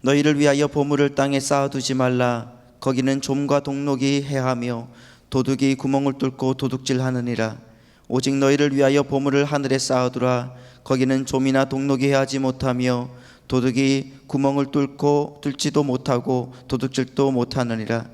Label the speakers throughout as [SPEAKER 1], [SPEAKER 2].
[SPEAKER 1] 너희를 위하여 보물을 땅에 쌓아두지 말라. 거기는 좀과 동록이 해하며 도둑이 구멍을 뚫고 도둑질하느니라. 오직 너희를 위하여 보물을 하늘에 쌓아두라. 거기는 좀이나 동록이 해하지 못하며 도둑이 구멍을 뚫지도 못하고 도둑질도 못하느니라.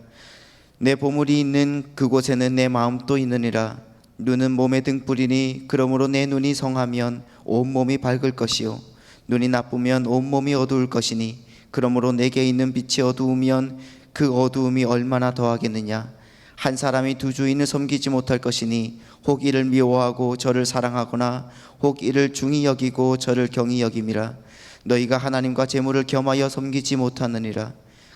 [SPEAKER 1] 내 보물이 있는 그곳에는 내 마음도 있느니라. 눈은 몸의 등불이니 그러므로 내 눈이 성하면 온몸이 밝을 것이요 눈이 나쁘면 온몸이 어두울 것이니 그러므로 내게 있는 빛이 어두우면 그 어두움이 얼마나 더하겠느냐. 한 사람이 두 주인을 섬기지 못할 것이니 혹 이를 미워하고 저를 사랑하거나 혹 이를 중히 여기고 저를 경히 여김이라. 너희가 하나님과 재물을 겸하여 섬기지 못하느니라.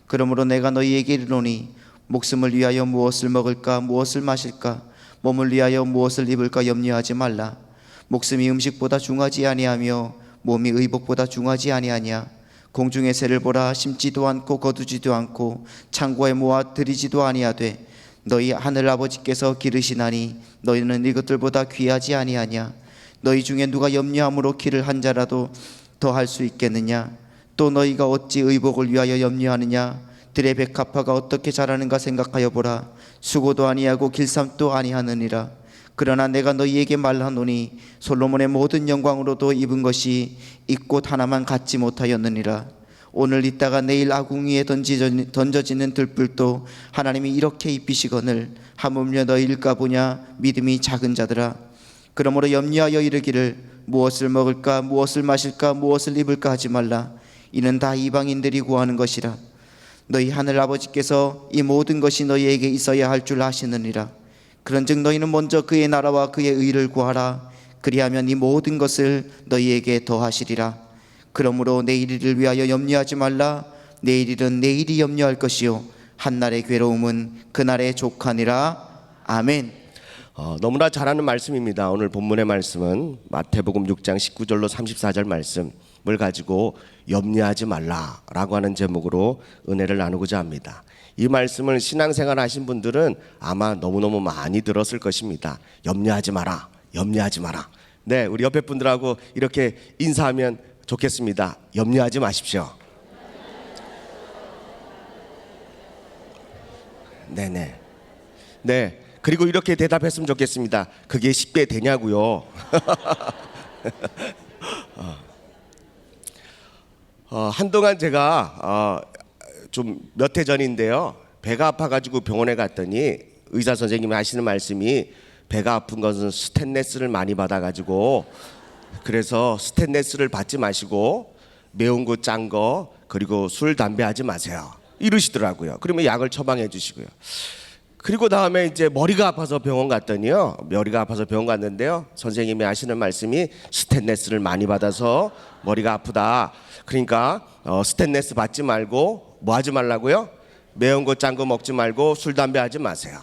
[SPEAKER 1] 그러므로 내가 너희에게 이르노니 목숨을 위하여 무엇을 먹을까 무엇을 마실까 몸을 위하여 무엇을 입을까 염려하지 말라. 목숨이 음식보다 중하지 아니하며 몸이 의복보다 중하지 아니하냐. 공중의 새를 보라. 심지도 않고 거두지도 않고 창고에 모아 들이지도 아니하되 너희 하늘 아버지께서 기르시나니 너희는 이것들보다 귀하지 아니하냐. 너희 중에 누가 염려함으로 키를 한 자라도 더 할 수 있겠느냐. 또 너희가 어찌 의복을 위하여 염려하느냐. 들의 백합화가 어떻게 자라는가 생각하여 보라. 수고도 아니하고 길쌈도 아니하느니라. 그러나 내가 너희에게 말하노니 솔로몬의 모든 영광으로도 입은 것이 이 꽃 하나만 갖지 못하였느니라. 오늘 있다가 내일 아궁 위에 던져지는 들불도 하나님이 이렇게 입히시거늘 하물며 너희일까 보냐. 믿음이 작은 자들아. 그러므로 염려하여 이르기를 무엇을 먹을까 무엇을 마실까 무엇을 입을까 하지 말라. 이는 다 이방인들이 구하는 것이라. 너희 하늘 아버지께서 이 모든 것이 너희에게 있어야 할 줄 아시느니라. 그런즉 너희는 먼저 그의 나라와 그의 의를 구하라. 그리하면 이 모든 것을 너희에게 더하시리라. 그러므로 내일 일을 위하여 염려하지 말라. 내일 일은 내일이 염려할 것이요 한날의 괴로움은 그날의 족하니라. 아멘.
[SPEAKER 2] 너무나 잘하는 말씀입니다. 오늘 본문의 말씀은 마태복음 6장 19절로 34절 말씀을 가지고 염려하지 말라라고 하는 제목으로 은혜를 나누고자 합니다. 이 말씀을 신앙생활 하신 분들은 아마 너무너무 많이 들었을 것입니다. 염려하지 마라, 염려하지 마라. 네, 우리 옆에 분들하고 이렇게 인사하면 좋겠습니다. 염려하지 마십시오. 네네. 네. 그리고 이렇게 대답했으면 좋겠습니다. 그게 쉽게 되냐고요. 한동안 제가 좀 몇 해 전인데요, 배가 아파가지고 병원에 갔더니 의사 선생님이 하시는 말씀이 배가 아픈 것은 스테인레스를 많이 받아가지고 그래서 스테인레스를 받지 마시고 매운 거 짠 거 그리고 술 담배 하지 마세요 이러시더라고요. 그러면 약을 처방해 주시고요. 그리고 다음에 이제 머리가 아파서 병원 갔더니요, 머리가 아파서 병원 갔는데요, 선생님이 하시는 말씀이 스테인레스를 많이 받아서 머리가 아프다. 그러니까 스테인레스 받지 말고 뭐 하지 말라고요? 매운 거 짠 거 먹지 말고 술 담배 하지 마세요.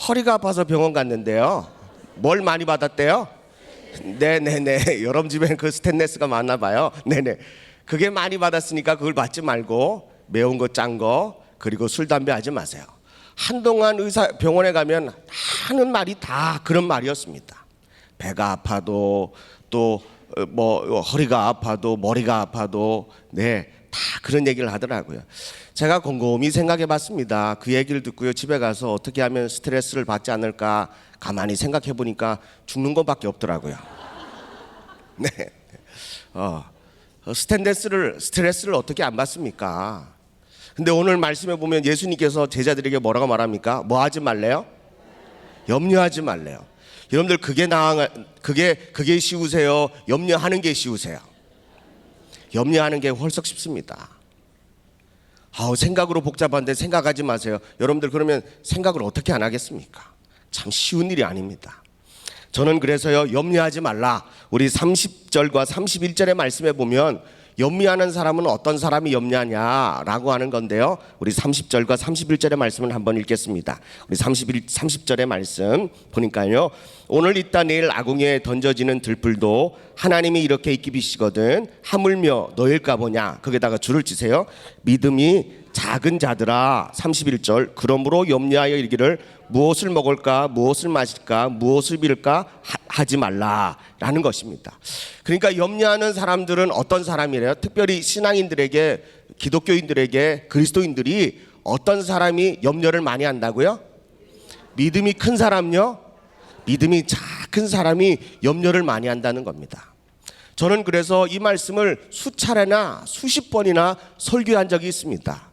[SPEAKER 2] 허리가 아파서 병원 갔는데요, 뭘 많이 받았대요? 네네네. 여러분 집엔 그 스테인레스가 많나 봐요. 네네. 그게 많이 받았으니까 그걸 받지 말고 매운 거 짠 거 그리고 술 담배 하지 마세요. 한동안 병원에 가면 하는 말이 다 그런 말이었습니다. 배가 아파도 또 뭐 허리가 아파도 머리가 아파도 네, 다 그런 얘기를 하더라고요. 제가 곰곰이 생각해 봤습니다. 그 얘기를 듣고요, 집에 가서 어떻게 하면 스트레스를 받지 않을까 가만히 생각해 보니까 죽는 것밖에 없더라고요. 네. 스트레스를 어떻게 안 받습니까? 근데 오늘 말씀에 보면 예수님께서 제자들에게 뭐라고 말합니까? 뭐 하지 말래요? 염려하지 말래요. 여러분들 그게 쉬우세요? 염려하는 게 쉬우세요? 염려하는 게 훨씬 쉽습니다. 생각으로 복잡한데 생각하지 마세요. 여러분들 그러면 생각을 어떻게 안 하겠습니까? 참 쉬운 일이 아닙니다. 저는 그래서요, 염려하지 말라. 우리 30절과 31절의 말씀에 보면 염려하는 사람은 어떤 사람이 염려하냐라고 하는 건데요, 우리 30절과 31절의 말씀을 한번 읽겠습니다. 우리 30절의 말씀 보니까요, 오늘 있다 내일 아궁이에 던져지는 들불도 하나님이 이렇게 입히시거든 하물며 너일까 보냐. 거기다가 줄을 치세요. 믿음이 작은 자들아. 31절. 그러므로 염려하여 이르기를 무엇을 먹을까 무엇을 마실까 무엇을 입을까 하지 말라라는 것입니다. 그러니까 염려하는 사람들은 어떤 사람이래요? 특별히 신앙인들에게 기독교인들에게 그리스도인들이 어떤 사람이 염려를 많이 한다고요? 믿음이 큰 사람요? 믿음이 작은 사람이 염려를 많이 한다는 겁니다. 저는 그래서 이 말씀을 수차례나 수십 번이나 설교한 적이 있습니다.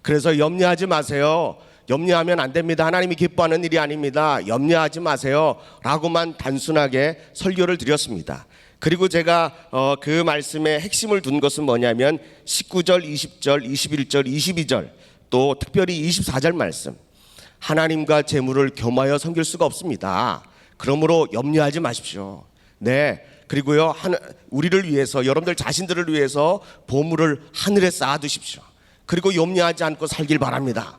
[SPEAKER 2] 그래서 염려하지 마세요. 염려하면 안 됩니다. 하나님이 기뻐하는 일이 아닙니다. 염려하지 마세요. 라고만 단순하게 설교를 드렸습니다. 그리고 제가 그 말씀의 핵심을 둔 것은 뭐냐면 19절, 20절, 21절, 22절 또 특별히 24절 말씀. 하나님과 재물을 겸하여 섬길 수가 없습니다. 그러므로 염려하지 마십시오. 네. 그리고요, 우리를 위해서, 여러분들 자신들을 위해서 보물을 하늘에 쌓아두십시오. 그리고 염려하지 않고 살길 바랍니다.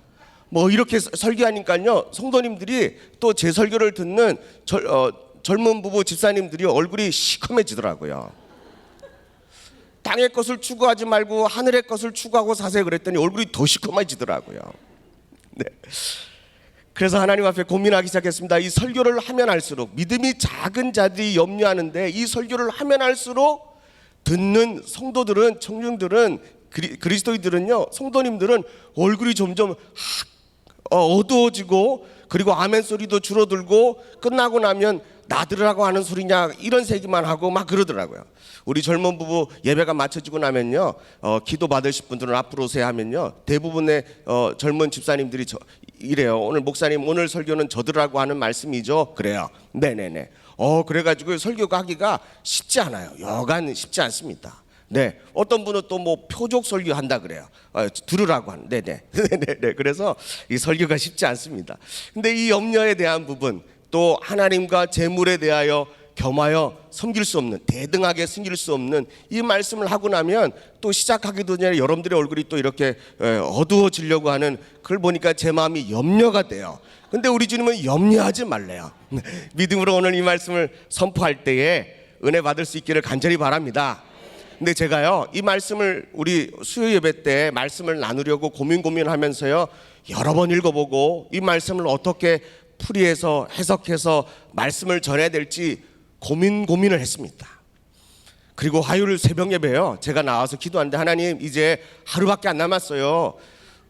[SPEAKER 2] 뭐 이렇게 설교하니까요, 성도님들이 또 제 설교를 듣는 젊은 부부 집사님들이 얼굴이 시커매지더라고요. 땅의 것을 추구하지 말고 하늘의 것을 추구하고 사세요 그랬더니 얼굴이 더 시커매지더라고요. 네. 그래서 하나님 앞에 고민하기 시작했습니다. 이 설교를 하면 할수록 믿음이 작은 자들이 염려하는데 이 설교를 하면 할수록 듣는 성도들은, 청중들은, 그리스도인들은요, 성도님들은 얼굴이 점점 어두워지고 그리고 아멘 소리도 줄어들고 끝나고 나면 나들으라고 하는 소리냐 이런 얘기만 하고 막 그러더라고요. 우리 젊은 부부 예배가 마쳐지고 나면요, 기도 받으실 분들은 앞으로 오세요 하면요, 대부분의 젊은 집사님들이 이래요. 오늘 목사님 오늘 설교는 저들하고 하는 말씀이죠. 그래요. 네네네. 그래가지고 설교가 하기가 쉽지 않아요. 여간 쉽지 않습니다. 네, 어떤 분은 또 뭐 표적 설교 한다 그래요. 들으라고 하는. 네네. 네네. 그래서 이 설교가 쉽지 않습니다. 근데 이 염려에 대한 부분, 또 하나님과 재물에 대하여 겸하여 섬길 수 없는, 대등하게 섬길 수 없는 이 말씀을 하고 나면 또 시작하기도 전에 여러분들의 얼굴이 또 이렇게 어두워지려고 하는 그걸 보니까 제 마음이 염려가 돼요. 근데 우리 주님은 염려하지 말래요. 믿음으로 오늘 이 말씀을 선포할 때에 은혜 받을 수 있기를 간절히 바랍니다. 근데 제가요, 이 말씀을 우리 수요 예배 때 말씀을 나누려고 고민하면서요, 여러 번 읽어보고 이 말씀을 어떻게 풀이해서 해석해서 말씀을 전해야 될지 고민을 했습니다. 그리고 화요일 새벽 예배요, 제가 나와서 기도하는데 하나님 이제 하루밖에 안 남았어요.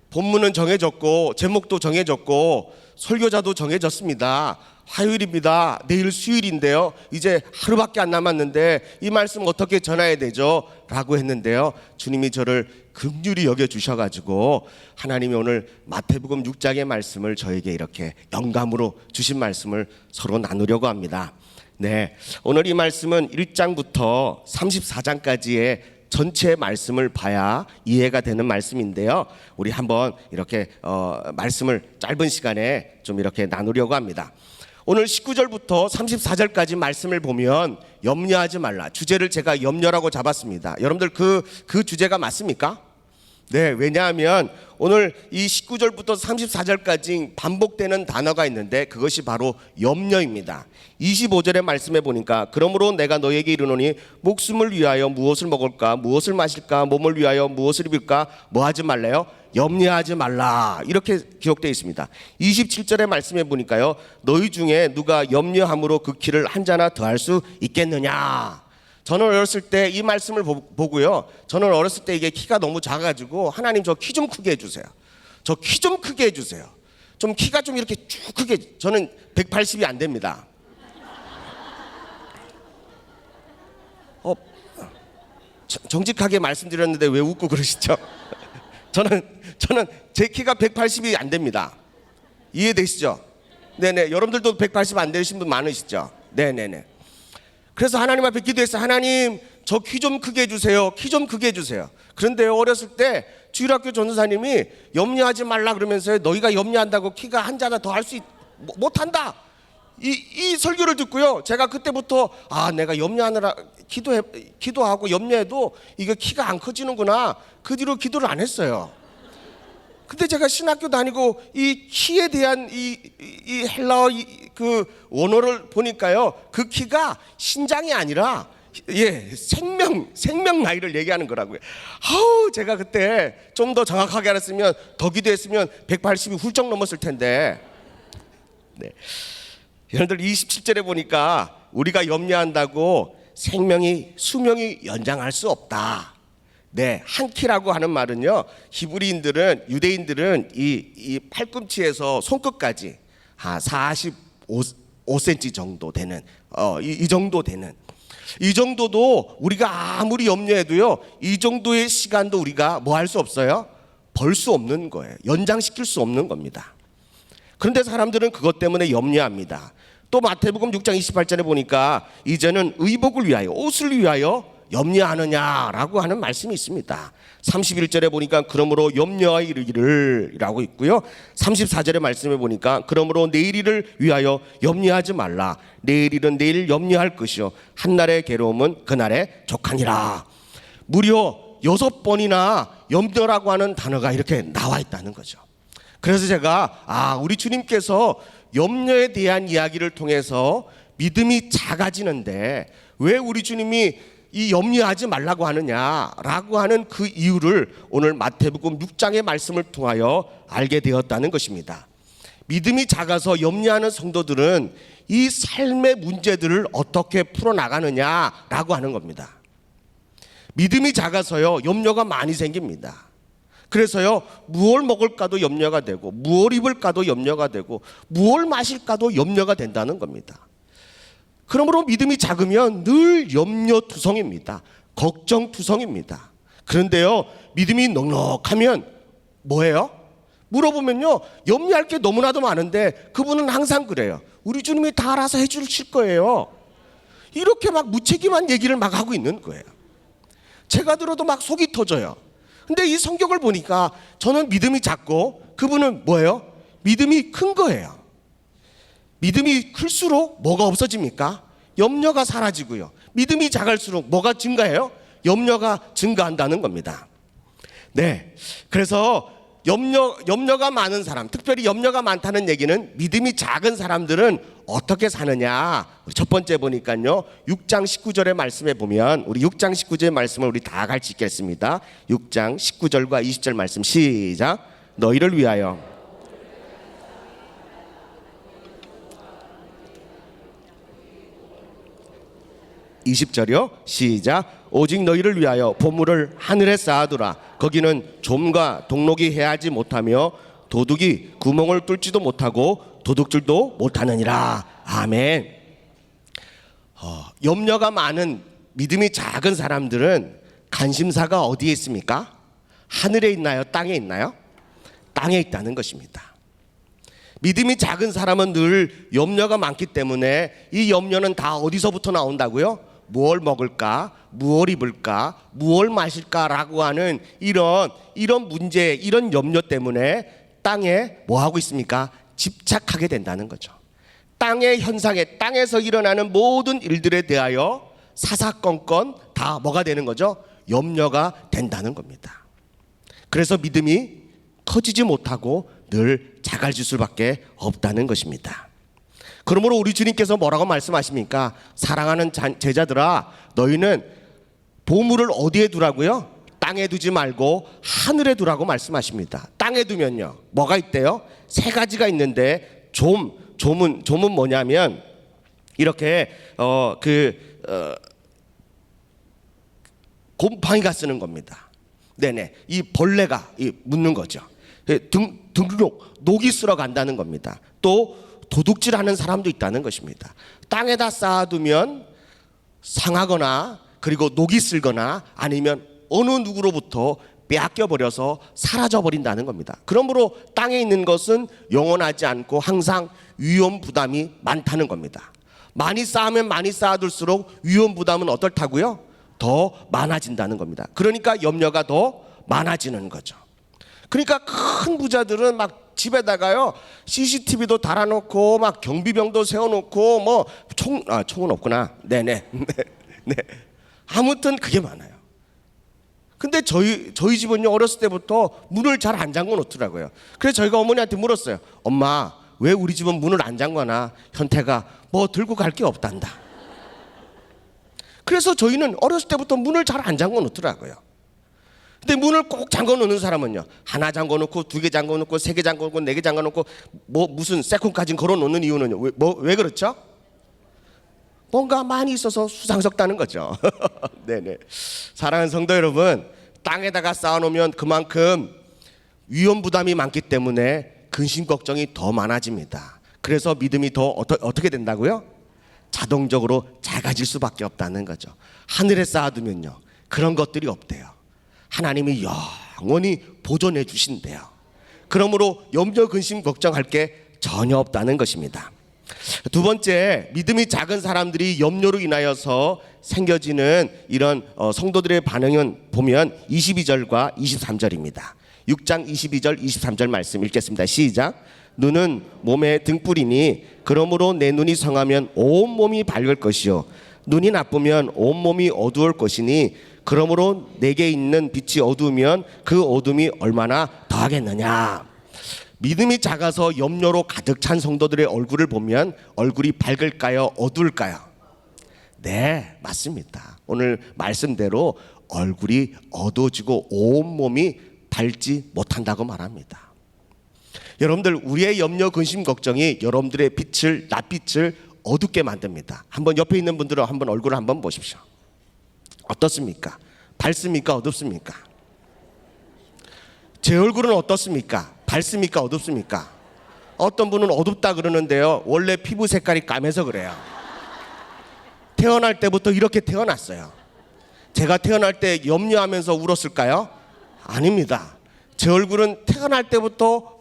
[SPEAKER 2] 본문은 정해졌고 제목도 정해졌고 설교자도 정해졌습니다. 화요일입니다. 내일 수요일인데요, 이제 하루밖에 안 남았는데 이 말씀 어떻게 전해야 되죠? 라고 했는데요, 주님이 저를 긍휼히 여겨주셔가지고 하나님이 오늘 마태복음 6장의 말씀을 저에게 이렇게 영감으로 주신 말씀을 서로 나누려고 합니다. 네, 오늘 이 말씀은 1장부터 34장까지의 전체 말씀을 봐야 이해가 되는 말씀인데요, 우리 한번 이렇게 말씀을 짧은 시간에 좀 이렇게 나누려고 합니다. 오늘 19절부터 34절까지 말씀을 보면 염려하지 말라, 주제를 제가 염려라고 잡았습니다. 여러분들 그 주제가 맞습니까? 네, 왜냐하면 오늘 이 19절부터 34절까지 반복되는 단어가 있는데 그것이 바로 염려입니다. 25절의 말씀에 보니까 그러므로 내가 너에게 이르노니 목숨을 위하여 무엇을 먹을까 무엇을 마실까 몸을 위하여 무엇을 입을까 뭐 하지 말래요? 염려하지 말라, 이렇게 기록되어 있습니다. 27절의 말씀에 보니까요, 너희 중에 누가 염려함으로 그 키를 한 자나 더할 수 있겠느냐. 저는 어렸을 때 이 말씀을 보고요, 저는 어렸을 때 이게 키가 너무 작아가지고 하나님 저 키 좀 크게 해주세요. 저 키 좀 크게 해주세요. 좀 키가 좀 이렇게 쭉 크게. 저는 180이 안 됩니다. 정직하게 말씀드렸는데 왜 웃고 그러시죠? 저는 제 키가 180이 안 됩니다. 이해되시죠? 네네. 여러분들도 180 안 되신 분 많으시죠? 네네네. 그래서 하나님 앞에 기도했어요. 하나님 저 키 좀 크게 해주세요. 키 좀 크게 해주세요. 그런데 어렸을 때 주일학교 전도사님이 염려하지 말라 그러면서요, 너희가 염려한다고 키가 한 자나 더 할 수 못한다, 이 설교를 듣고요, 제가 그때부터 내가 염려하느라 기도하고 염려해도 이게 키가 안 커지는구나. 그 뒤로 기도를 안 했어요. 근데 제가 신학교 다니고 이 키에 대한 이 헬라어 그 원어를 보니까요, 그 키가 신장이 아니라 생명 나이를 얘기하는 거라고요. 제가 그때 좀 더 정확하게 알았으면, 더 기도했으면 180이 훌쩍 넘었을 텐데. 네. 여러분들 27절에 보니까 우리가 염려한다고 수명이 연장할 수 없다. 네, 한 키라고 하는 말은요, 히브리인들은, 유대인들은 이 팔꿈치에서 손끝까지 45cm 정도 되는 이 정도 되는, 이 정도도 우리가 아무리 염려해도요, 이 정도의 시간도 우리가 뭐 할 수 없어요? 벌 수 없는 거예요. 연장시킬 수 없는 겁니다. 그런데 사람들은 그것 때문에 염려합니다. 또 마태복음 6장 28절에 보니까 이제는 의복을 위하여, 옷을 위하여 염려하느냐라고 하는 말씀이 있습니다. 31절에 보니까 그러므로 염려하이르기를 라고 있고요. 34절의 말씀에 보니까 그러므로 내일을 위하여 염려하지 말라. 내일은 내일 염려할 것이요 한날의 괴로움은 그날에 족하니라. 무려 6번이나 염려라고 하는 단어가 이렇게 나와 있다는 거죠. 그래서 제가 우리 주님께서 염려에 대한 이야기를 통해서 믿음이 작아지는데 왜 우리 주님이 이 염려하지 말라고 하느냐라고 하는 그 이유를 오늘 마태복음 6장의 말씀을 통하여 알게 되었다는 것입니다. 믿음이 작아서 염려하는 성도들은 이 삶의 문제들을 어떻게 풀어나가느냐라고 하는 겁니다. 믿음이 작아서요, 염려가 많이 생깁니다. 그래서요, 무엇을 먹을까도 염려가 되고, 무엇을 입을까도 염려가 되고, 무엇을 마실까도 염려가 된다는 겁니다. 그러므로 믿음이 작으면 늘 염려투성입니다. 걱정투성입니다. 그런데요, 믿음이 넉넉하면 뭐예요? 물어보면요, 염려할 게 너무나도 많은데 그분은 항상 그래요. 우리 주님이 다 알아서 해주실 거예요. 이렇게 막 무책임한 얘기를 막 하고 있는 거예요. 제가 들어도 막 속이 터져요. 근데 이 성경을 보니까 저는 믿음이 작고 그분은 뭐예요? 믿음이 큰 거예요. 믿음이 클수록 뭐가 없어집니까? 염려가 사라지고요. 믿음이 작을수록 뭐가 증가해요? 염려가 증가한다는 겁니다. 네, 그래서 염려가 많은 사람, 특별히 염려가 많다는 얘기는 믿음이 작은 사람들은 어떻게 사느냐. 첫 번째 보니까요, 6장 19절의 말씀에 보면, 우리 6장 19절의 말씀을 우리 다 같이 읽겠습니다. 6장 19절과 20절 말씀 시작. 너희를 위하여 20절이요. 시작. 오직 너희를 위하여 보물을 하늘에 쌓아두라. 거기는 좀과 동록이 해하지 못하며 도둑이 구멍을 뚫지도 못하고 도둑질도 못하느니라. 아멘. 염려가 많은 믿음이 작은 사람들은 관심사가 어디에 있습니까? 하늘에 있나요? 땅에 있나요? 땅에 있다는 것입니다. 믿음이 작은 사람은 늘 염려가 많기 때문에 이 염려는 다 어디서부터 나온다고요? 무엇을 먹을까? 무엇을 입을까? 무엇을 마실까라고 하는 이런 문제, 이런 염려 때문에 땅에 뭐 하고 있습니까? 집착하게 된다는 거죠. 땅의 현상에, 땅에서 일어나는 모든 일들에 대하여 사사건건 다 뭐가 되는 거죠? 염려가 된다는 겁니다. 그래서 믿음이 커지지 못하고 늘 작아질 수밖에 없다는 것입니다. 그러므로 우리 주님께서 뭐라고 말씀하십니까? 사랑하는 제자들아, 너희는 보물을 어디에 두라고요? 땅에 두지 말고 하늘에 두라고 말씀하십니다. 땅에 두면요, 뭐가 있대요? 세 가지가 있는데 좀은 뭐냐면 이렇게 곰팡이가 쓰는 겁니다. 네네, 이 벌레가 묻는 거죠. 녹이 쓸어 간다는 겁니다. 또 도둑질하는 사람도 있다는 것입니다. 땅에다 쌓아두면 상하거나 그리고 녹이 쓸거나 아니면 어느 누구로부터 빼앗겨버려서 사라져버린다는 겁니다. 그러므로 땅에 있는 것은 영원하지 않고 항상 위험 부담이 많다는 겁니다. 많이 쌓으면 많이 쌓아둘수록 위험 부담은 어떻다고요? 더 많아진다는 겁니다. 그러니까 염려가 더 많아지는 거죠. 그러니까 큰 부자들은 막 집에다가요 CCTV도 달아놓고 막 경비병도 세워놓고 뭐 총은 없구나. 네네. 네. 아무튼 그게 많아요. 근데 저희 집은요 어렸을 때부터 문을 잘 안 잠궈 놓더라고요. 그래서 저희가 어머니한테 물었어요. 엄마, 왜 우리 집은 문을 안 잠궈놔? 현태가 뭐 들고 갈 게 없단다. 그래서 저희는 어렸을 때부터 문을 잘 안 잠궈 놓더라고요. 근데 문을 꼭 잠궈 놓는 사람은요, 하나 잠궈 놓고, 2개 잠궈 놓고, 3개 잠궈 놓고, 4개 잠궈 놓고, 뭐 무슨 세컨까지 걸어 놓는 이유는요, 왜 그렇죠? 뭔가 많이 있어서 수상스럽다는 거죠. 네네. 사랑하는 성도 여러분, 땅에다가 쌓아놓으면 그만큼 위험 부담이 많기 때문에 근심 걱정이 더 많아집니다. 그래서 믿음이 더 어떻게 된다고요? 자동적으로 작아질 수밖에 없다는 거죠. 하늘에 쌓아두면요, 그런 것들이 없대요. 하나님이 영원히 보존해 주신대요. 그러므로 염려 근심 걱정할 게 전혀 없다는 것입니다. 두 번째, 믿음이 작은 사람들이 염려로 인하여서 생겨지는 이런 성도들의 반응은 보면 22절과 23절입니다. 6장 22절 23절 말씀 읽겠습니다. 시작. 눈은 몸의 등불이니 그러므로 내 눈이 성하면 온 몸이 밝을 것이요 눈이 나쁘면 온 몸이 어두울 것이니 그러므로 내게 있는 빛이 어두우면 그 어둠이 얼마나 더하겠느냐. 믿음이 작아서 염려로 가득 찬 성도들의 얼굴을 보면 얼굴이 밝을까요? 어두울까요? 네, 맞습니다. 오늘 말씀대로 얼굴이 어두워지고 온몸이 밝지 못한다고 말합니다. 여러분들, 우리의 염려, 근심, 걱정이 여러분들의 빛을, 낯빛을 어둡게 만듭니다. 한번 옆에 있는 분들은 한번 얼굴을 한번 보십시오. 어떻습니까? 밝습니까? 어둡습니까? 제 얼굴은 어떻습니까? 밝습니까? 어둡습니까? 어떤 분은 어둡다 그러는데요, 원래 피부 색깔이 까매서 그래요. 태어날 때부터 이렇게 태어났어요. 제가 태어날 때 염려하면서 울었을까요? 아닙니다. 제 얼굴은 태어날 때부터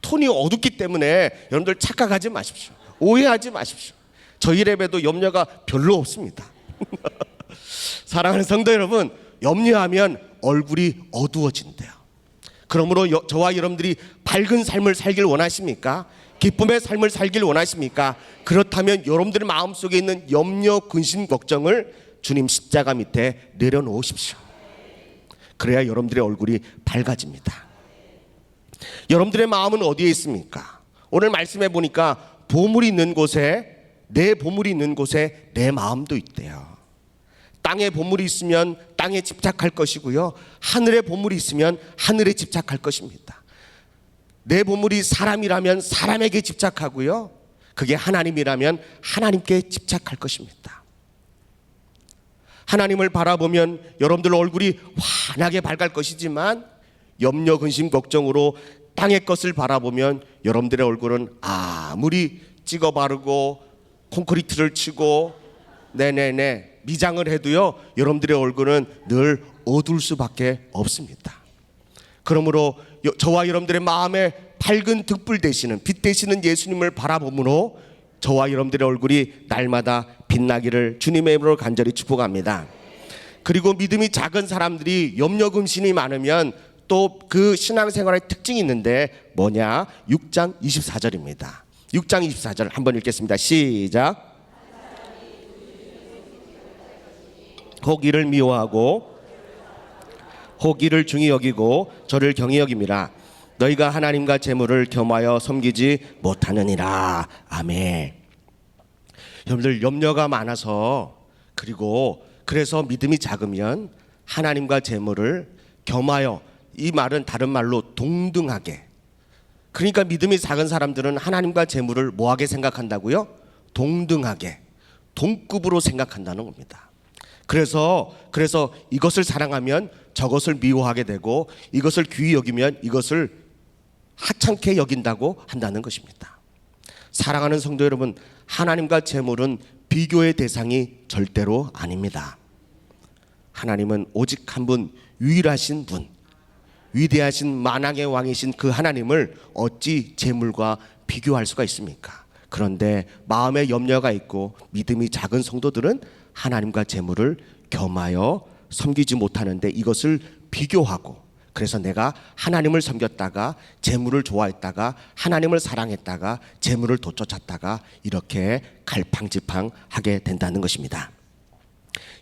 [SPEAKER 2] 톤이 어둡기 때문에 여러분들 착각하지 마십시오. 오해하지 마십시오. 저희 랩에도 염려가 별로 없습니다. 사랑하는 성도 여러분, 염려하면 얼굴이 어두워진대요. 그러므로 저와 여러분들이 밝은 삶을 살길 원하십니까? 기쁨의 삶을 살길 원하십니까? 그렇다면 여러분들의 마음속에 있는 염려, 근심, 걱정을 주님 십자가 밑에 내려놓으십시오. 그래야 여러분들의 얼굴이 밝아집니다. 여러분들의 마음은 어디에 있습니까? 오늘 말씀해 보니까 보물이 있는 곳에, 내 보물이 있는 곳에 내 마음도 있대요. 땅에 보물이 있으면 땅에 집착할 것이고요, 하늘에 보물이 있으면 하늘에 집착할 것입니다. 내 보물이 사람이라면 사람에게 집착하고요, 그게 하나님이라면 하나님께 집착할 것입니다. 하나님을 바라보면 여러분들 얼굴이 환하게 밝을 것이지만 염려, 근심, 걱정으로 땅의 것을 바라보면 여러분들의 얼굴은 아무리 찍어 바르고 콘크리트를 치고 미장을 해도요, 여러분들의 얼굴은 늘 어두울 수밖에 없습니다. 그러므로 저와 여러분들의 마음에 밝은 등불 되시는, 빛 되시는 예수님을 바라보므로 저와 여러분들의 얼굴이 날마다 빛나기를 주님의 이름으로 간절히 축복합니다. 그리고 믿음이 작은 사람들이 염려, 근심이 많으면 또 그 신앙생활의 특징이 있는데 뭐냐? 6장 24절입니다. 6장 24절 한번 읽겠습니다. 시작. 호기를 미워하고 호기를 중히 여기고 저를 경히 여김이라. 너희가 하나님과 재물을 겸하여 섬기지 못하느니라. 아멘. 여러분들, 염려가 많아서, 그리고 그래서 믿음이 작으면 하나님과 재물을 겸하여, 이 말은 다른 말로 동등하게, 그러니까 믿음이 작은 사람들은 하나님과 재물을 뭐하게 생각한다고요? 동등하게, 동급으로 생각한다는 겁니다. 그래서 이것을 사랑하면 저것을 미워하게 되고, 이것을 귀히 여기면 이것을 하찮게 여긴다고 한다는 것입니다. 사랑하는 성도 여러분, 하나님과 재물은 비교의 대상이 절대로 아닙니다. 하나님은 오직 한 분, 유일하신 분, 위대하신 만왕의 왕이신 그 하나님을 어찌 재물과 비교할 수가 있습니까? 그런데 마음에 염려가 있고 믿음이 작은 성도들은 하나님과 재물을 겸하여 섬기지 못하는데 이것을 비교하고, 그래서 내가 하나님을 섬겼다가 재물을 좋아했다가 하나님을 사랑했다가 재물을 쫓았다가 이렇게 갈팡질팡하게 된다는 것입니다.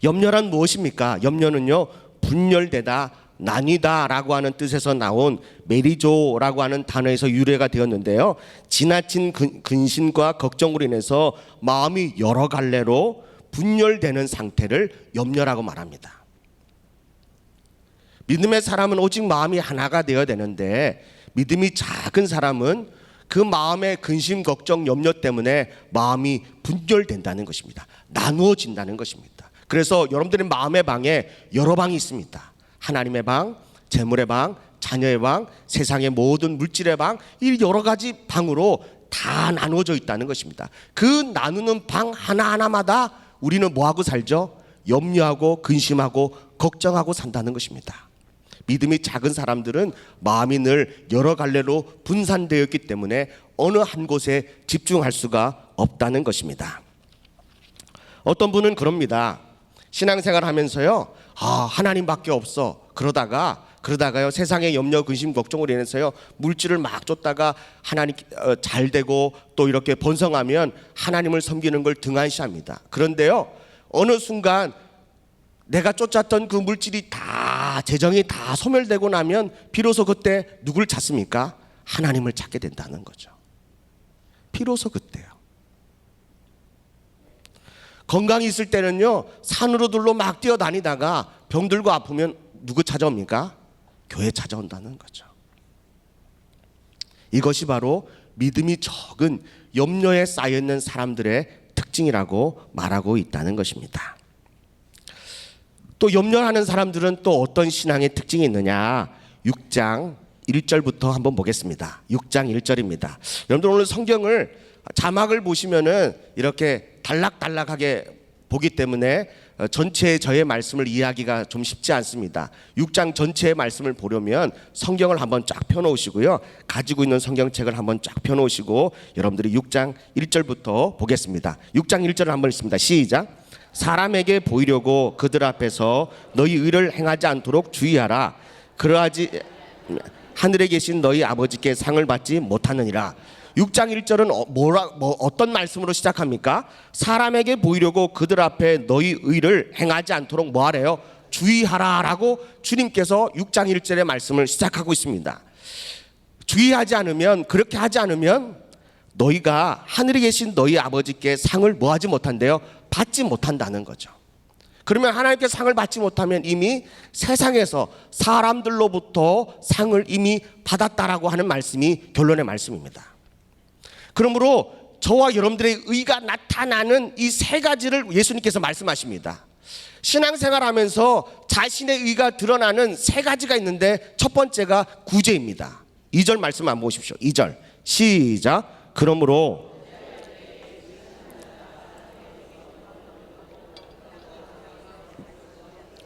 [SPEAKER 2] 염려란 무엇입니까? 염려는요, 분열되다, 나뉘다라고 하는 뜻에서 나온 메리조라고 하는 단어에서 유래가 되었는데요, 지나친 근심과 걱정으로 인해서 마음이 여러 갈래로 분열되는 상태를 염려라고 말합니다. 믿음의 사람은 오직 마음이 하나가 되어야 되는데, 믿음이 작은 사람은 그 마음의 근심, 걱정, 염려 때문에 마음이 분열된다는 것입니다. 나누어진다는 것입니다. 그래서 여러분들의 마음의 방에 여러 방이 있습니다. 하나님의 방, 재물의 방, 자녀의 방, 세상의 모든 물질의 방, 이 여러 가지 방으로 다 나누어져 있다는 것입니다. 그 나누는 방 하나하나마다 우리는 뭐하고 살죠? 염려하고 근심하고 걱정하고 산다는 것입니다. 믿음이 작은 사람들은 마음이 늘 여러 갈래로 분산되어 있기 때문에 어느 한 곳에 집중할 수가 없다는 것입니다. 어떤 분은 그럽니다. 신앙생활 하면서요, 하나님밖에 없어. 그러다가요, 세상의 염려, 근심, 걱정으로 인해서요, 물질을 막 쫓다가 하나님 잘 되고 또 이렇게 번성하면 하나님을 섬기는 걸 등한시합니다. 그런데요, 어느 순간 내가 쫓았던 그 물질이 다, 재정이 다 소멸되고 나면 비로소 그때 누굴 찾습니까? 하나님을 찾게 된다는 거죠. 비로소 그때요. 건강이 있을 때는요, 산으로 들로 막 뛰어다니다가 병들고 아프면 누구 찾아옵니까? 교회 찾아온다는 거죠. 이것이 바로 믿음이 적은 염려에 쌓여있는 사람들의 특징이라고 말하고 있다는 것입니다. 또 염려하는 사람들은 또 어떤 신앙의 특징이 있느냐? 6장 1절부터 한번 보겠습니다. 6장 1절입니다. 여러분들 오늘 성경을 자막을 보시면은 이렇게 단락단락하게 보기 때문에 전체의 저의 말씀을 이해하기가 좀 쉽지 않습니다. 6장 전체의 말씀을 보려면 성경을 한번 쫙 펴놓으시고요, 가지고 있는 성경책을 한번 쫙 펴놓으시고 여러분들이 6장 1절부터 보겠습니다. 6장 1절을 한번 읽습니다. 시작. 사람에게 보이려고 그들 앞에서 너희 의를 행하지 않도록 주의하라. 그러하지 하늘에 계신 너희 아버지께 상을 받지 못하느니라. 6장 1절은 어떤 말씀으로 시작합니까? 사람에게 보이려고 그들 앞에 너희 의를 행하지 않도록 뭐하래요? 주의하라 라고 주님께서 6장 1절의 말씀을 시작하고 있습니다. 주의하지 않으면, 그렇게 하지 않으면 너희가 하늘에 계신 너희 아버지께 상을 뭐하지 못한대요? 받지 못한다는 거죠. 그러면 하나님께 상을 받지 못하면 이미 세상에서 사람들로부터 상을 이미 받았다라고 하는 말씀이 결론의 말씀입니다. 그러므로 저와 여러분들의 의가 나타나는 이 세 가지를 예수님께서 말씀하십니다. 신앙생활하면서 자신의 의가 드러나는 세 가지가 있는데 첫 번째가 구제입니다. 2절 말씀 한번 보십시오. 2절 시작. 그러므로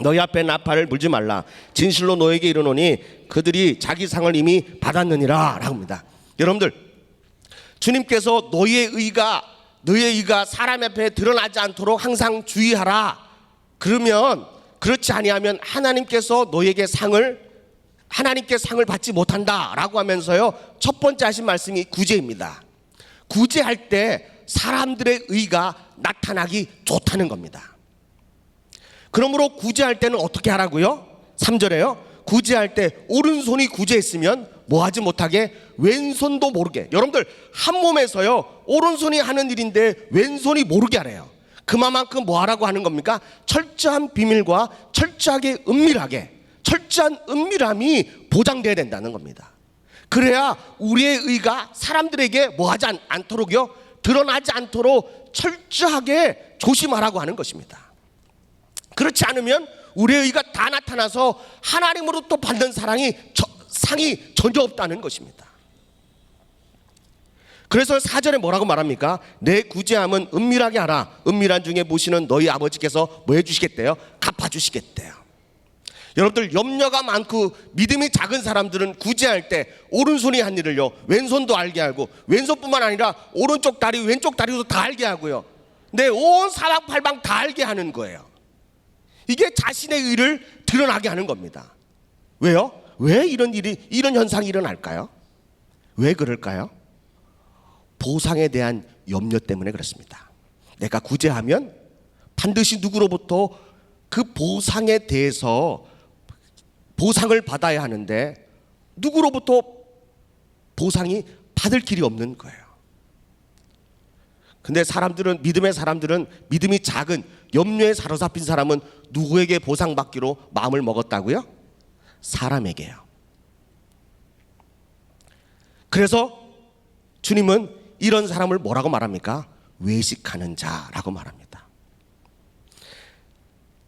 [SPEAKER 2] 너희 앞에 나팔을 불지 말라. 진실로 너에게 이르노니 그들이 자기 상을 이미 받았느니라 라고 합니다. 여러분들, 주님께서 너희의 의가 사람 앞에 드러나지 않도록 항상 주의하라. 그러면, 그렇지 아니하면 하나님께 상을 받지 못한다라고 하면서요, 첫 번째 하신 말씀이 구제입니다. 구제할 때 사람들의 의가 나타나기 좋다는 겁니다. 그러므로 구제할 때는 어떻게 하라고요? 3절에요. 구제할 때 오른손이 구제했으면 뭐하지 못하게 왼손도 모르게. 여러분들, 한 몸에서요, 오른손이 하는 일인데 왼손이 모르게 하래요. 그만큼 뭐하라고 하는 겁니까? 철저한 비밀과 철저하게 철저한 은밀함이 보장돼야 된다는 겁니다. 그래야 우리의 의가 사람들에게 뭐하지 않도록요, 드러나지 않도록 철저하게 조심하라고 하는 것입니다. 그렇지 않으면 우리의 의가 다 나타나서 하나님으로 또 받는 상이 전혀 없다는 것입니다. 그래서 4절에 뭐라고 말합니까? 내 구제함은 은밀하게 하라. 은밀한 중에 보시는 너희 아버지께서 뭐 해주시겠대요? 갚아주시겠대요. 여러분들, 염려가 많고 믿음이 작은 사람들은 구제할 때 오른손이 한 일을요, 왼손도 알게 하고, 왼손뿐만 아니라 오른쪽 다리 왼쪽 다리도 다 알게 하고요, 내 온 사방팔방 다 알게 하는 거예요. 이게 자신의 의를 드러나게 하는 겁니다. 왜요? 왜 이런 현상이 일어날까요? 왜 그럴까요? 보상에 대한 염려 때문에 그렇습니다. 내가 구제하면 반드시 누구로부터 그 보상에 대해서 보상을 받아야 하는데 누구로부터 보상이 받을 길이 없는 거예요. 근데 믿음의 사람들은, 믿음이 작은 염려에 사로잡힌 사람은 누구에게 보상받기로 마음을 먹었다고요? 사람에게요. 그래서 주님은 이런 사람을 뭐라고 말합니까? 외식하는 자라고 말합니다.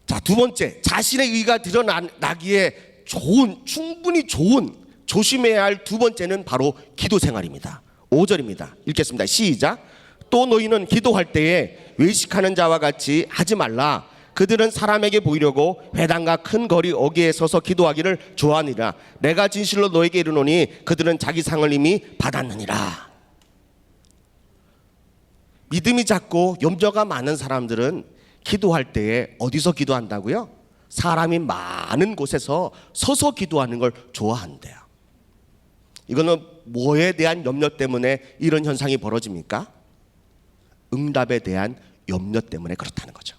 [SPEAKER 2] 자, 두 번째, 자신의 의가 드러나기에 충분히 좋은 조심해야 할 두 번째는 바로 기도 생활입니다. 5절입니다. 읽겠습니다. 시작. 또 너희는 기도할 때에 외식하는 자와 같이 하지 말라. 그들은 사람에게 보이려고 회당과 큰 거리 어귀에 서서 기도하기를 좋아하니라. 내가 진실로 너에게 이르노니 그들은 자기 상을 이미 받았느니라. 믿음이 작고 염려가 많은 사람들은 기도할 때에 어디서 기도한다고요? 사람이 많은 곳에서 서서 기도하는 걸 좋아한대요. 이거는 뭐에 대한 염려 때문에 이런 현상이 벌어집니까? 응답에 대한 염려 때문에 그렇다는 거죠.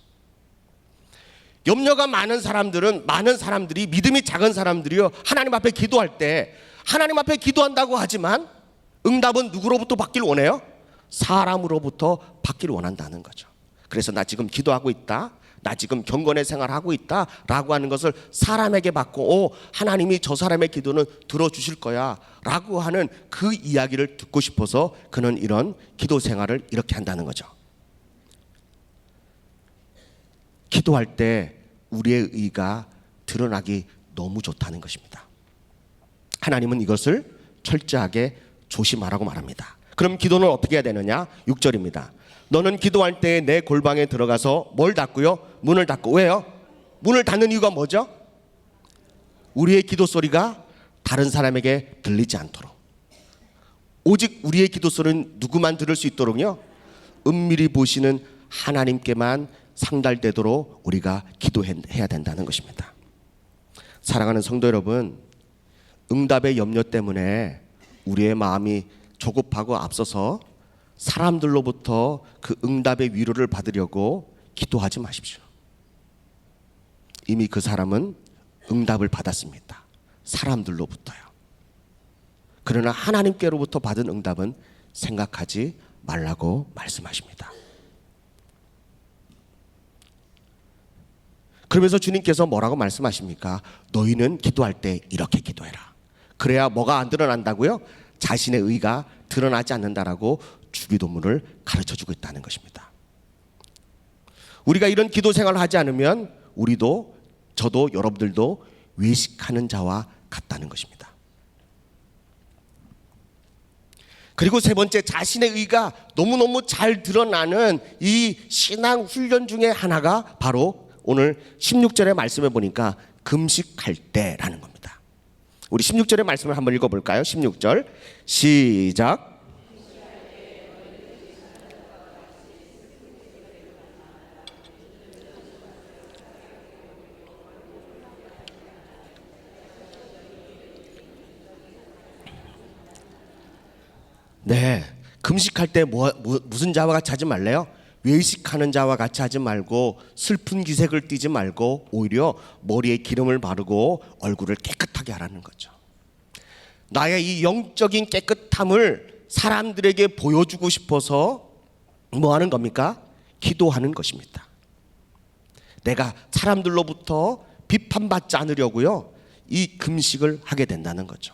[SPEAKER 2] 염려가 많은 사람들이 믿음이 작은 사람들이요, 하나님 앞에 기도할 때 하나님 앞에 기도한다고 하지만 응답은 누구로부터 받길 원해요? 사람으로부터 받길 원한다는 거죠. 그래서 나 지금 기도하고 있다, 나 지금 경건의 생활하고 있다 라고 하는 것을 사람에게 받고 하나님이 저 사람의 기도는 들어주실 거야 라고 하는 그 이야기를 듣고 싶어서 그는 이런 기도 생활을 이렇게 한다는 거죠. 기도할 때 우리의 의가 드러나기 너무 좋다는 것입니다. 하나님은 이것을 철저하게 조심하라고 말합니다. 그럼 기도는 어떻게 해야 되느냐? 6절입니다. 너는 기도할 때 내 골방에 들어가서 뭘 닫고요? 문을 닫고. 왜요? 문을 닫는 이유가 뭐죠? 우리의 기도 소리가 다른 사람에게 들리지 않도록. 오직 우리의 기도 소리는 누구만 들을 수 있도록요? 은밀히 보시는 하나님께만 상달되도록 우리가 기도해야 된다는 것입니다. 사랑하는 성도 여러분, 응답의 염려 때문에 우리의 마음이 조급하고 앞서서 사람들로부터 그 응답의 위로를 받으려고 기도하지 마십시오. 이미 그 사람은 응답을 받았습니다. 사람들로부터요. 그러나 하나님께로부터 받은 응답은 생각하지 말라고 말씀하십니다. 그러면서 주님께서 뭐라고 말씀하십니까? 너희는 기도할 때 이렇게 기도해라. 그래야 뭐가 안 드러난다고요? 자신의 의가 드러나지 않는다라고 주기도문을 가르쳐주고 있다는 것입니다. 우리가 이런 기도 생활을 하지 않으면 우리도, 저도, 여러분들도 외식하는 자와 같다는 것입니다. 그리고 세 번째, 자신의 의가 너무너무 잘 드러나는 이 신앙 훈련 중에 하나가 바로 오늘 16절의 말씀을 보니까 금식할 때라는 겁니다. 우리 16절의 말씀을 한번 읽어볼까요? 16절 시작. 네, 금식할 때 무슨 자와 같이 하지 말래요? 외식하는 자와 같이 하지 말고 슬픈 기색을 띠지 말고 오히려 머리에 기름을 바르고 얼굴을 깨끗하게 하라는 거죠. 나의 이 영적인 깨끗함을 사람들에게 보여주고 싶어서 뭐 하는 겁니까? 기도하는 것입니다. 내가 사람들로부터 비판받지 않으려고요, 이 금식을 하게 된다는 거죠.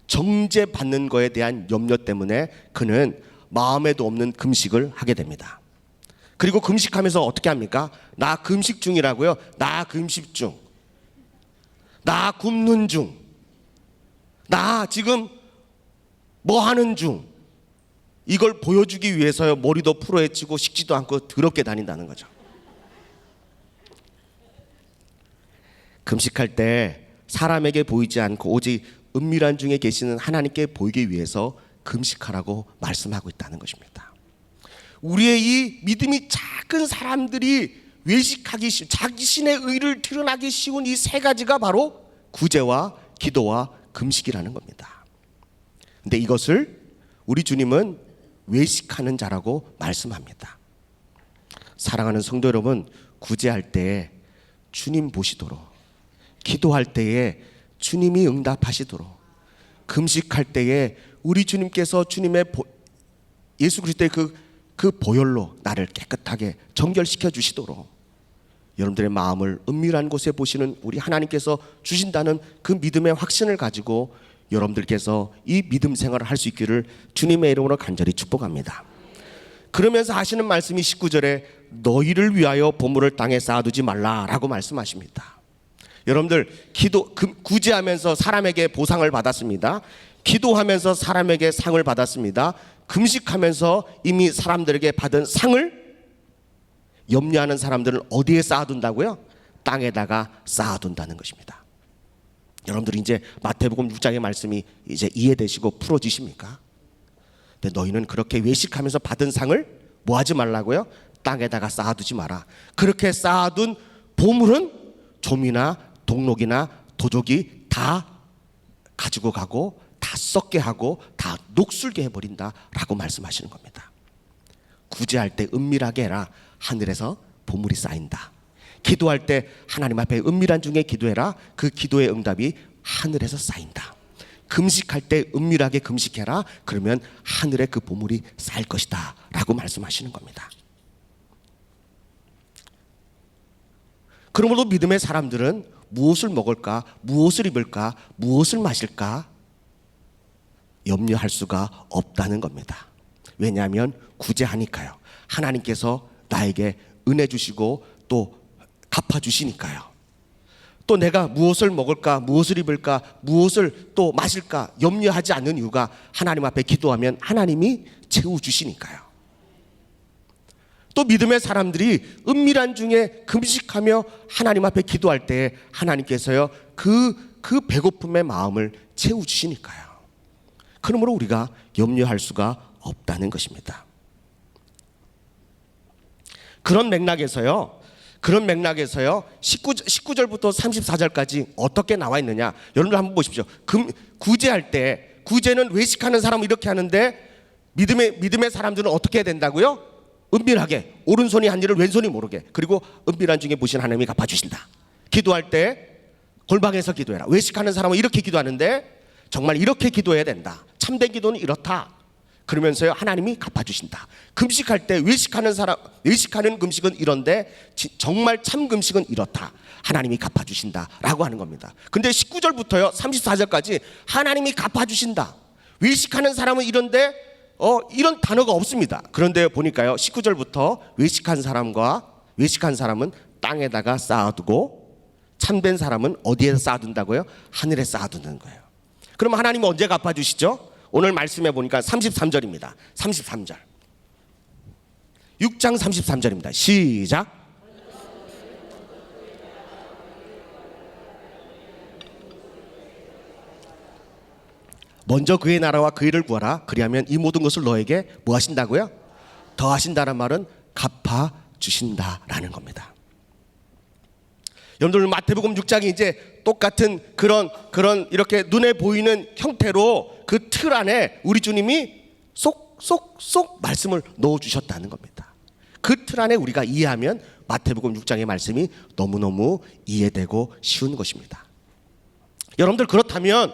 [SPEAKER 2] 정죄받는 거에 대한 염려 때문에 그는 마음에도 없는 금식을 하게 됩니다. 그리고 금식하면서 어떻게 합니까? 나 금식 중이라고요. 나 금식 중. 나 굶는 중. 나 지금 뭐 하는 중. 이걸 보여주기 위해서요, 머리도 풀어헤치고 식지도 않고 더럽게 다닌다는 거죠. 금식할 때 사람에게 보이지 않고 오직 은밀한 중에 계시는 하나님께 보이기 위해서 금식하라고 말씀하고 있다는 것입니다. 우리의 이 믿음이 작은 사람들이 외식하기 쉬운, 자신의 의를 드러나기 쉬운 이 세 가지가 바로 구제와 기도와 금식이라는 겁니다. 근데 이것을 우리 주님은 외식하는 자라고 말씀합니다. 사랑하는 성도 여러분, 구제할 때 주님 보시도록, 기도할 때에 주님이 응답하시도록, 금식할 때에 우리 주님께서 주님의 예수 그리스도의 그 보혈로 나를 깨끗하게 정결시켜 주시도록 여러분들의 마음을 은밀한 곳에 보시는 우리 하나님께서 주신다는 그 믿음의 확신을 가지고 여러분들께서 이 믿음 생활을 할 수 있기를 주님의 이름으로 간절히 축복합니다. 그러면서 하시는 말씀이 19절에 너희를 위하여 보물을 땅에 쌓아두지 말라라고 말씀하십니다. 여러분들 구제하면서 사람에게 보상을 받았습니다. 기도하면서 사람에게 상을 받았습니다. 금식하면서 이미 사람들에게 받은 상을 염려하는 사람들은 어디에 쌓아둔다고요? 땅에다가 쌓아둔다는 것입니다. 여러분들 이제 마태복음 6장의 말씀이 이제 이해되시고 풀어지십니까? 근데 너희는 그렇게 외식하면서 받은 상을 뭐 하지 말라고요? 땅에다가 쌓아두지 마라. 그렇게 쌓아둔 보물은 좀이나 동록이나 도적이 다 가지고 가고 다 썩게 하고 다 녹슬게 해버린다라고 말씀하시는 겁니다. 구제할 때 은밀하게 해라. 하늘에서 보물이 쌓인다. 기도할 때 하나님 앞에 은밀한 중에 기도해라. 그 기도의 응답이 하늘에서 쌓인다. 금식할 때 은밀하게 금식해라. 그러면 하늘에 그 보물이 쌓일 것이다 라고 말씀하시는 겁니다. 그러므로 믿음의 사람들은 무엇을 먹을까, 무엇을 입을까, 무엇을 마실까 염려할 수가 없다는 겁니다. 왜냐하면 구제하니까요. 하나님께서 나에게 은혜 주시고 또 갚아주시니까요. 또 내가 무엇을 먹을까, 무엇을 입을까, 무엇을 또 마실까 염려하지 않는 이유가 하나님 앞에 기도하면 하나님이 채워주시니까요. 또 믿음의 사람들이 은밀한 중에 금식하며 하나님 앞에 기도할 때 하나님께서요 그 배고픔의 마음을 채워주시니까요. 그러므로 우리가 염려할 수가 없다는 것입니다. 그런 맥락에서요 19절부터 34절까지 어떻게 나와 있느냐, 여러분들 한번 보십시오. 구제할 때, 구제는 외식하는 사람은 이렇게 하는데 믿음의 사람들은 어떻게 해야 된다고요? 은밀하게, 오른손이 한 일을 왼손이 모르게, 그리고 은밀한 중에 보신 하나님이 갚아주신다. 기도할 때 골방에서 기도해라. 외식하는 사람은 이렇게 기도하는데 정말 이렇게 기도해야 된다. 참된 기도는 이렇다. 그러면서요 하나님이 갚아주신다. 금식할 때 외식하는 금식은 이런데 정말 참 금식은 이렇다. 하나님이 갚아주신다 라고 하는 겁니다. 근데 19절부터요 34절까지 하나님이 갚아주신다. 외식하는 사람은 이런데 이런 단어가 없습니다. 그런데 보니까요 19절부터 외식한 사람은 땅에다가 쌓아두고 참된 사람은 어디에 쌓아둔다고요? 하늘에 쌓아두는 거예요. 그럼 하나님은 언제 갚아주시죠? 오늘 말씀해 보니까 33절입니다. 33절. 6장 33절입니다. 시작. 먼저 그의 나라와 그 일을 구하라. 그리하면 이 모든 것을 너에게 뭐 하신다고요? 더 하신다는 말은 갚아 주신다라는 겁니다. 여러분들 마태복음 6장이 이제 똑같은 그런 이렇게 눈에 보이는 형태로 그 틀 안에 우리 주님이 쏙 말씀을 넣어 주셨다는 겁니다. 그 틀 안에 우리가 이해하면 마태복음 6장의 말씀이 너무너무 이해되고 쉬운 것입니다. 여러분들 그렇다면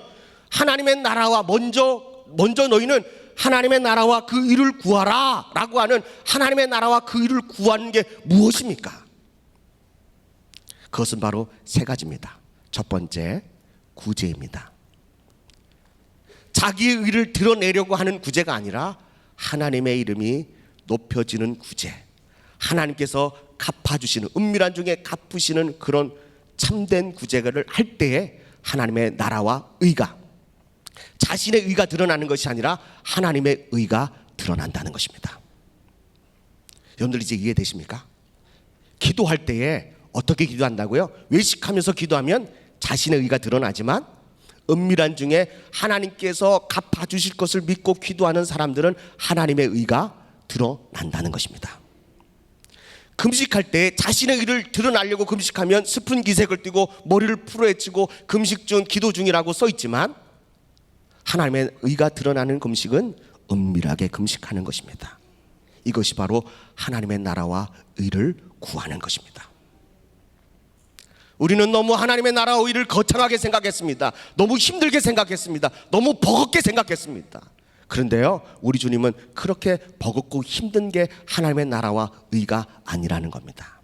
[SPEAKER 2] 하나님의 나라와 먼저 너희는 하나님의 나라와 그 일을 구하라 라고 하는 하나님의 나라와 그 일을 구하는 게 무엇입니까? 그것은 바로 세 가지입니다. 첫 번째, 구제입니다. 자기의 의를 드러내려고 하는 구제가 아니라 하나님의 이름이 높여지는 구제, 하나님께서 갚아주시는, 은밀한 중에 갚으시는 그런 참된 구제를 할 때에 하나님의 나라와 의가, 자신의 의가 드러나는 것이 아니라 하나님의 의가 드러난다는 것입니다. 여러분들 이제 이해되십니까? 기도할 때에 어떻게 기도한다고요? 외식하면서 기도하면 자신의 의가 드러나지만 은밀한 중에 하나님께서 갚아주실 것을 믿고 기도하는 사람들은 하나님의 의가 드러난다는 것입니다. 금식할 때 자신의 의를 드러나려고 금식하면 스푼 기색을 띠고 머리를 풀어헤치고 금식 중, 기도 중이라고 써있지만 하나님의 의가 드러나는 금식은 은밀하게 금식하는 것입니다. 이것이 바로 하나님의 나라와 의를 구하는 것입니다. 우리는 너무 하나님의 나라와 의를 거창하게 생각했습니다. 너무 힘들게 생각했습니다. 너무 버겁게 생각했습니다. 그런데요, 우리 주님은 그렇게 버겁고 힘든 게 하나님의 나라와 의가 아니라는 겁니다.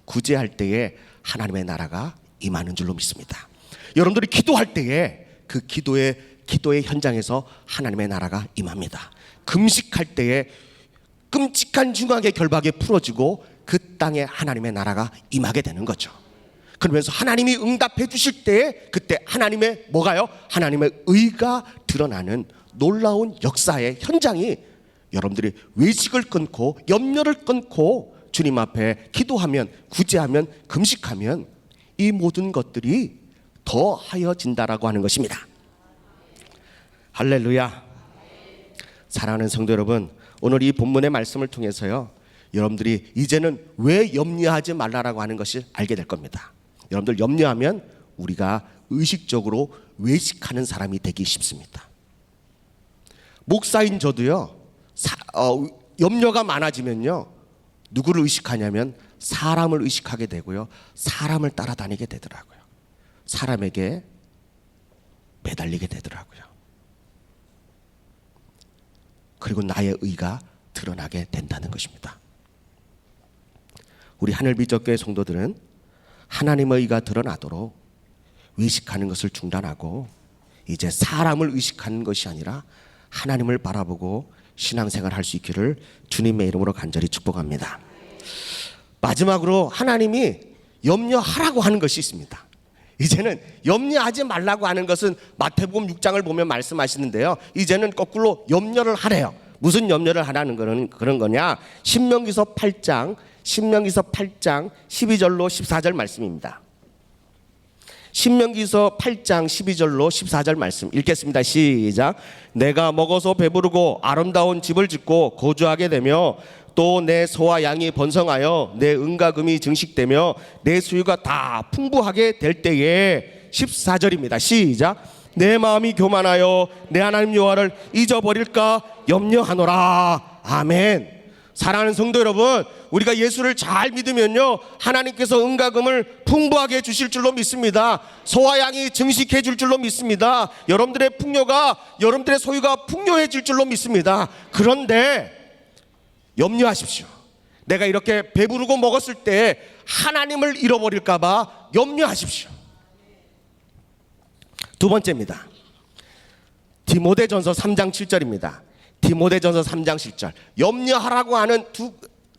[SPEAKER 2] 구제할 때에 하나님의 나라가 임하는 줄로 믿습니다. 여러분들이 기도할 때에 그 기도의 현장에서 하나님의 나라가 임합니다. 금식할 때에 끔찍한 중앙의 결박에 풀어지고 그 땅에 하나님의 나라가 임하게 되는 거죠. 그러면서 하나님이 응답해 주실 때에 그때 하나님의 뭐가요? 하나님의 의가 드러나는 놀라운 역사의 현장이 여러분들이 외식을 끊고 염려를 끊고 주님 앞에 기도하면, 구제하면, 금식하면 이 모든 것들이 더하여진다라고 하는 것입니다. 할렐루야. 사랑하는 성도 여러분, 오늘 이 본문의 말씀을 통해서요, 여러분들이 이제는 왜 염려하지 말라라고 하는 것을 알게 될 겁니다. 여러분들 염려하면 우리가 의식적으로 외식하는 사람이 되기 쉽습니다. 목사인 저도요, 염려가 많아지면요, 누구를 의식하냐면 사람을 의식하게 되고요, 사람을 따라다니게 되더라고요. 사람에게 매달리게 되더라고요. 그리고 나의 의가 드러나게 된다는 것입니다. 우리 하늘비전교회 성도들은 하나님의 의가 드러나도록 의식하는 것을 중단하고 이제 사람을 의식하는 것이 아니라 하나님을 바라보고 신앙생활 할 수 있기를 주님의 이름으로 간절히 축복합니다. 마지막으로 하나님이 염려하라고 하는 것이 있습니다. 이제는 염려하지 말라고 하는 것은 마태복음 6장을 보면 말씀하시는데요, 이제는 거꾸로 염려를 하래요. 무슨 염려를 하라는 거는 그런 거냐? 신명기서 8장 12절로 14절 말씀입니다. 신명기서 8장 12절로 14절 말씀 읽겠습니다. 시작. 내가 먹어서 배부르고 아름다운 집을 짓고 거주하게 되며 또 내 소와 양이 번성하여 내 은과 금이 증식되며 내 수유가 다 풍부하게 될 때에 14절입니다. 시작. 내 마음이 교만하여 내 하나님 여호와를 잊어버릴까 염려하노라. 아멘. 사랑하는 성도 여러분, 우리가 예수를 잘 믿으면요, 하나님께서 은과 금을 풍부하게 주실 줄로 믿습니다. 소와 양이 증식해 줄 줄로 믿습니다. 여러분들의 풍요가, 여러분들의 소유가 풍요해질 줄로 믿습니다. 그런데 염려하십시오. 내가 이렇게 배부르고 먹었을 때 하나님을 잃어버릴까 봐 염려하십시오. 두 번째입니다. 디모데전서 3장 7절입니다. 디모데전서 3장 7절. 염려하라고 하는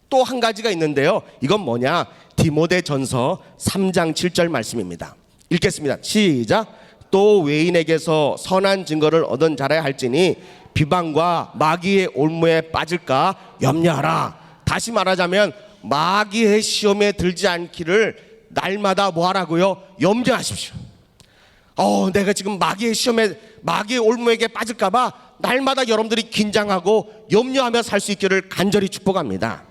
[SPEAKER 2] 또 한 가지가 있는데요, 이건 뭐냐? 디모데전서 3장 7절 말씀입니다. 읽겠습니다. 시작. 또 외인에게서 선한 증거를 얻은 자라야 할지니 비방과 마귀의 올무에 빠질까 염려하라. 다시 말하자면 마귀의 시험에 들지 않기를 날마다 뭐 하라고요? 염려하십시오. 내가 지금 마귀의 시험에, 마귀의 올무에게 빠질까봐 날마다 여러분들이 긴장하고 염려하며 살 수 있기를 간절히 축복합니다.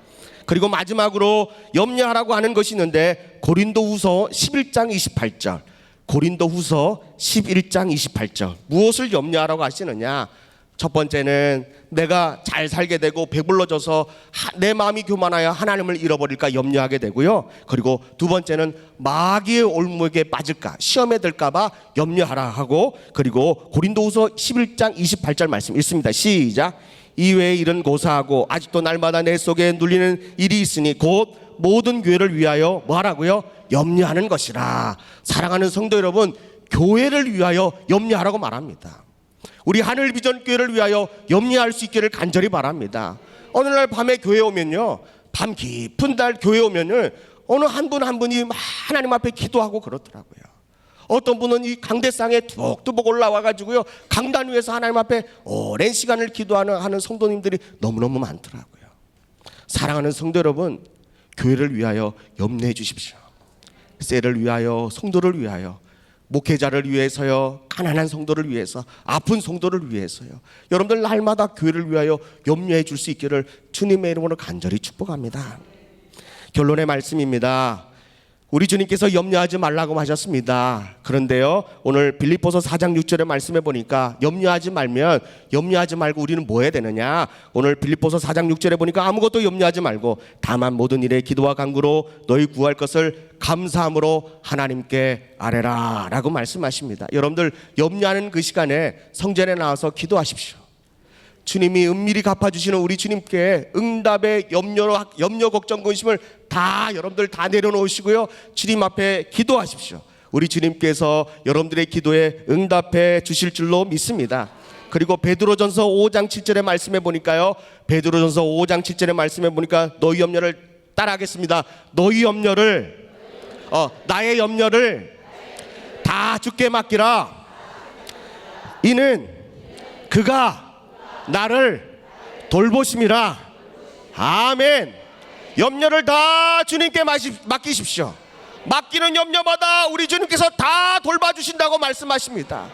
[SPEAKER 2] 그리고 마지막으로 염려하라고 하는 것이 있는데 고린도후서 11장 28절. 고린도후서 11장 28절. 무엇을 염려하라고 하시느냐? 첫 번째는 내가 잘 살게 되고 배불러져서 내 마음이 교만하여 하나님을 잃어버릴까 염려하게 되고요. 그리고 두 번째는 마귀의 올무에게 빠질까, 시험에 들까 봐 염려하라 하고, 그리고 고린도후서 11장 28절 말씀 읽습니다. 시작. 이외에 일은 고사하고 아직도 날마다 내 속에 눌리는 일이 있으니 곧 모든 교회를 위하여 뭐 하라고요? 염려하는 것이라. 사랑하는 성도 여러분, 교회를 위하여 염려하라고 말합니다. 우리 하늘비전교회를 위하여 염려할 수 있기를 간절히 바랍니다. 어느 날 밤에 교회 오면요, 밤 깊은 날 교회 오면은 어느 한 분 한 분이 하나님 앞에 기도하고 그러더라고요. 어떤 분은 이 강대상에 뚜벅뚜벅 올라와가지고요, 강단 위에서 하나님 앞에 오랜 시간을 기도하는 성도님들이 너무너무 많더라고요. 사랑하는 성도 여러분, 교회를 위하여 염려해 주십시오. 셀을 위하여, 성도를 위하여, 목회자를 위해서요, 가난한 성도를 위해서, 아픈 성도를 위해서요, 여러분들 날마다 교회를 위하여 염려해 줄 수 있기를 주님의 이름으로 간절히 축복합니다. 결론의 말씀입니다. 우리 주님께서 염려하지 말라고 하셨습니다. 그런데요, 오늘 빌립보서 4장 6절의 말씀에 보니까 염려하지 말고 우리는 뭐 해야 되느냐? 오늘 빌립보서 4장 6절에 보니까 아무것도 염려하지 말고 다만 모든 일에 기도와 간구로 너희 구할 것을 감사함으로 하나님께 아뢰라 라고 말씀하십니다. 여러분들 염려하는 그 시간에 성전에 나와서 기도하십시오. 주님이 은밀히 갚아주시는 우리 주님께 응답의 염려 걱정 근심을 다 여러분들 다 내려놓으시고요, 주님 앞에 기도하십시오. 우리 주님께서 여러분들의 기도에 응답해 주실 줄로 믿습니다. 그리고 베드로전서 5장 7절의 말씀에 보니까요. 베드로전서 5장 7절의 말씀에 보니까 너희 염려를 따라하겠습니다. 너희 염려를 나의 염려를 다 주께 맡기라. 이는 그가 나를 돌보심이라. 아멘. 염려를 다 주님께 맡기십시오. 맡기는 염려마다 우리 주님께서 다 돌봐주신다고 말씀하십니다.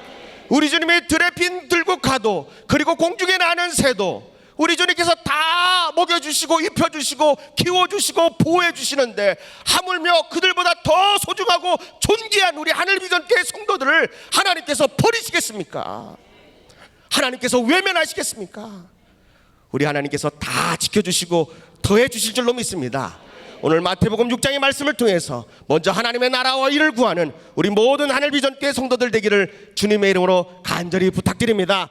[SPEAKER 2] 우리 주님이 들에 핀 들고 가도, 그리고 공중에 나는 새도 우리 주님께서 다 먹여주시고 입혀주시고 키워주시고 보호해주시는데, 하물며 그들보다 더 소중하고 존귀한 우리 하늘비전교회 성도들을 하나님께서 버리시겠습니까? 하나님께서 외면하시겠습니까? 우리 하나님께서 다 지켜주시고 더해 주실 줄로 믿습니다. 오늘 마태복음 6장의 말씀을 통해서 먼저 하나님의 나라와 일을 구하는 우리 모든 하늘비전교회 성도들 되기를 주님의 이름으로 간절히 부탁드립니다.